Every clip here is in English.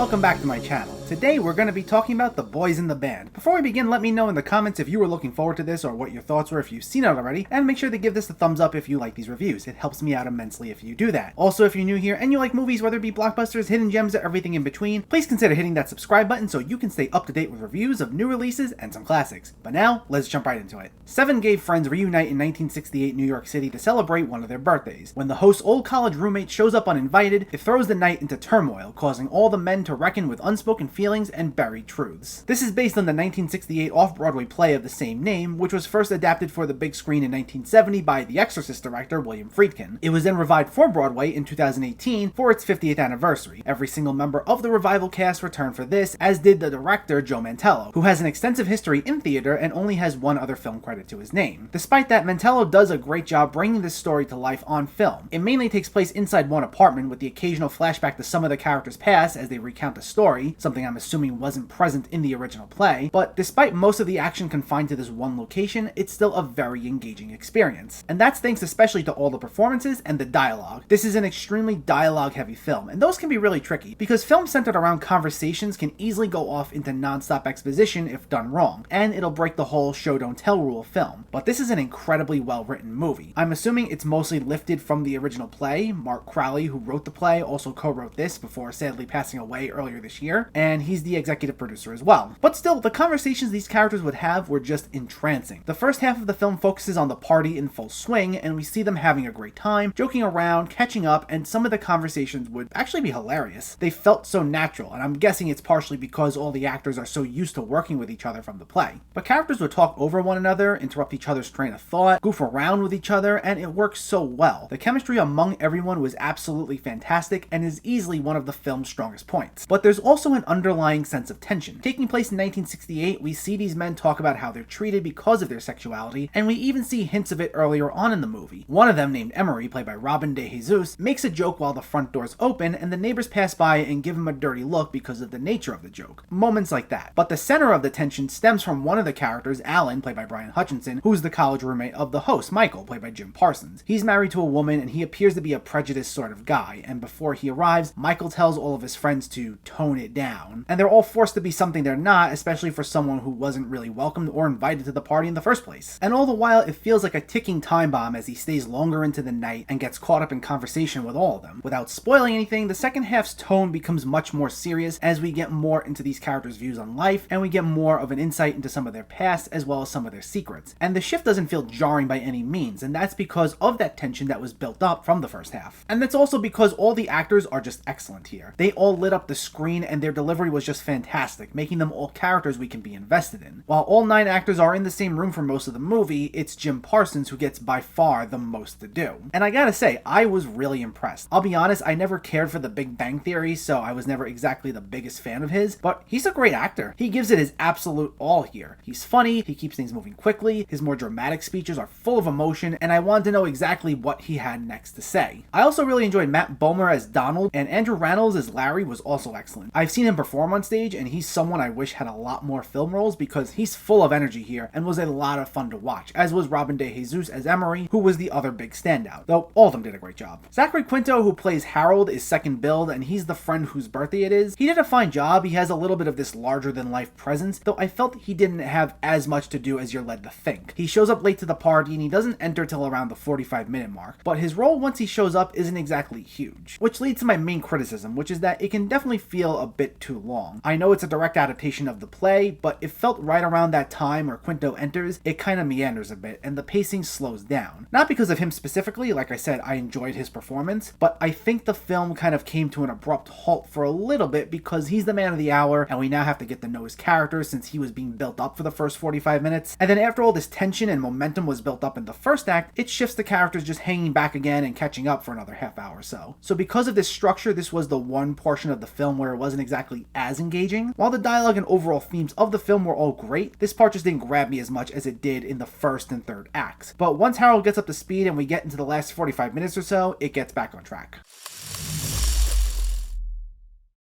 welcome back to my channel. Today we're going to be talking about The Boys in the Band. Before we begin, let me know in the comments if you were looking forward to this or what your thoughts were if you've seen it already, and make sure to give this a thumbs up if you like these reviews. It helps me out immensely if you do that. Also, if you're new here and you like movies, whether it be blockbusters, hidden gems, or everything in between, please consider hitting that subscribe button so you can stay up to date with reviews of new releases and some classics. But now, let's jump right into it. 7 gay friends reunite in 1968 New York City to celebrate one of their birthdays. When the host's old college roommate shows up uninvited, it throws the night into turmoil, causing all the men to reckon with unspoken feelings and buried truths. This is based on the 1968 off-Broadway play of the same name, which was first adapted for the big screen in 1970 by The Exorcist director William Friedkin. It was then revived for Broadway in 2018 for its 50th anniversary. Every single member of the revival cast returned for this, as did the director Joe Mantello, who has an extensive history in theater and only has one other film credit to his name. Despite that, Mantello does a great job bringing this story to life on film. It mainly takes place inside one apartment, with the occasional flashback to some of the characters' past as they recount the story, something I'm assuming wasn't present in the original play, but despite most of the action confined to this one location, it's still a very engaging experience. And that's thanks especially to all the performances and the dialogue. This is an extremely dialogue-heavy film, and those can be really tricky, because films centered around conversations can easily go off into non-stop exposition if done wrong, and it'll break the whole show-don't-tell rule of film. But this is an incredibly well-written movie. I'm assuming it's mostly lifted from the original play. Mark Crowley, who wrote the play, also co-wrote this before sadly passing away earlier this year, and he's the executive producer as well. But still, the conversations these characters would have were just entrancing. The first half of the film focuses on the party in full swing, and we see them having a great time, joking around, catching up, and some of the conversations would actually be hilarious. They felt so natural, and I'm guessing it's partially because all the actors are so used to working with each other from the play. But characters would talk over one another, interrupt each other's train of thought, goof around with each other, and it works so well. The chemistry among everyone was absolutely fantastic and is easily one of the film's strongest points. But there's also an underlying sense of tension. Taking place in 1968, we see these men talk about how they're treated because of their sexuality, and we even see hints of it earlier on in the movie. One of them, named Emery, played by Robin De Jesus, makes a joke while the front doors open and the neighbors pass by and give him a dirty look because of the nature of the joke. Moments like that. But the center of the tension stems from one of the characters, Alan, played by Brian Hutchinson, who's the college roommate of the host, Michael, played by Jim Parsons. He's married to a woman and he appears to be a prejudiced sort of guy, and before he arrives, Michael tells all of his friends to tone it down. And they're all forced to be something they're not, especially for someone who wasn't really welcomed or invited to the party in the first place. And all the while, it feels like a ticking time bomb as he stays longer into the night and gets caught up in conversation with all of them. Without spoiling anything, the second half's tone becomes much more serious as we get more into these characters' views on life, and we get more of an insight into some of their past as well as some of their secrets. And the shift doesn't feel jarring by any means, and that's because of that tension that was built up from the first half. And that's also because all the actors are just excellent here. They all lit up the screen and their delivery was just fantastic, making them all characters we can be invested in. While all 9 actors are in the same room for most of the movie, it's Jim Parsons who gets by far the most to do. And I gotta say, I was really impressed. I'll be honest, I never cared for The Big Bang Theory, so I was never exactly the biggest fan of his, but he's a great actor. He gives it his absolute all here. He's funny, he keeps things moving quickly, his more dramatic speeches are full of emotion, and I wanted to know exactly what he had next to say. I also really enjoyed Matt Bomer as Donald, and Andrew Rannells as Larry was also excellent. I've seen him perform on stage, and he's someone I wish had a lot more film roles because he's full of energy here and was a lot of fun to watch, as was Robin De Jesus as Emery, who was the other big standout, though all of them did a great job. Zachary Quinto, who plays Harold, is second billed, and he's the friend whose birthday it is. He did a fine job. He has a little bit of this larger-than-life presence, though I felt he didn't have as much to do as you're led to think. He shows up late to the party, and he doesn't enter till around the 45-minute mark, but his role once he shows up isn't exactly huge, which leads to my main criticism, which is that it can definitely feel a bit too long. I know it's a direct adaptation of the play, but it felt right around that time where Quinto enters, it kind of meanders a bit, and the pacing slows down. Not because of him specifically, like I said, I enjoyed his performance, but I think the film kind of came to an abrupt halt for a little bit because he's the man of the hour, and we now have to get to know his character since he was being built up for the first 45 minutes. And then after all this tension and momentum was built up in the first act, it shifts the characters just hanging back again and catching up for another half hour or so. So because of this structure, this was the one portion of the film where it wasn't exactly as engaging. While the dialogue and overall themes of the film were all great, this part just didn't grab me as much as it did in the first and third acts. But once Harold gets up to speed and we get into the last 45 minutes or so, it gets back on track.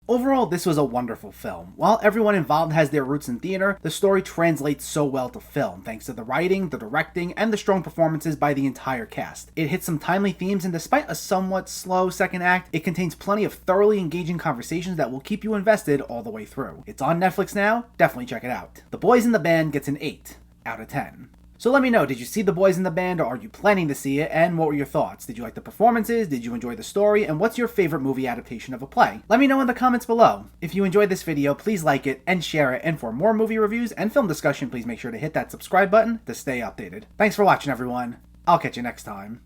Overall, this was a wonderful film. While everyone involved has their roots in theater, the story translates so well to film, thanks to the writing, the directing, and the strong performances by the entire cast. It hits some timely themes, and despite a somewhat slow second act, it contains plenty of thoroughly engaging conversations that will keep you invested all the way through. It's on Netflix now, definitely check it out. The Boys in the Band gets an 8 out of 10. So let me know, did you see The Boys in the Band, or are you planning to see it, and what were your thoughts? Did you like the performances? Did you enjoy the story? And what's your favorite movie adaptation of a play? Let me know in the comments below. If you enjoyed this video, please like it and share it, and for more movie reviews and film discussion, please make sure to hit that subscribe button to stay updated. Thanks for watching, everyone. I'll catch you next time.